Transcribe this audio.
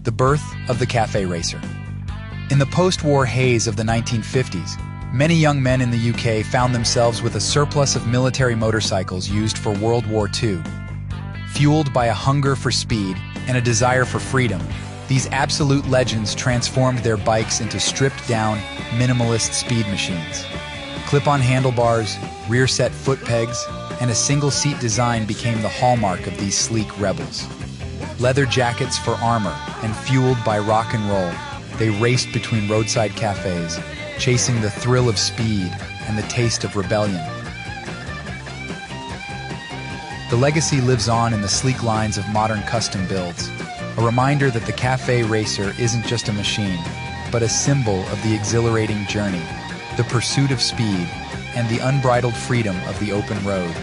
the birth of the cafe racer. In the post-war haze of the 1950s, many young men in the UK found themselves with a surplus of military motorcycles used for World War II. Fueled by a hunger for speed and a desire for freedom, these absolute legends transformed their bikes into stripped-down, minimalist speed machines. Clip-on handlebars, rear-set foot pegs, and a single-seat design became the hallmark of these sleek rebels. Leather jackets for armor and fueled by rock and roll, they raced between roadside cafes, chasing the thrill of speed and the taste of rebellion. The legacy lives on in the sleek lines of modern custom builds, a reminder that the cafe racer isn't just a machine, but a symbol of the exhilarating journey, the pursuit of speed, and the unbridled freedom of the open road.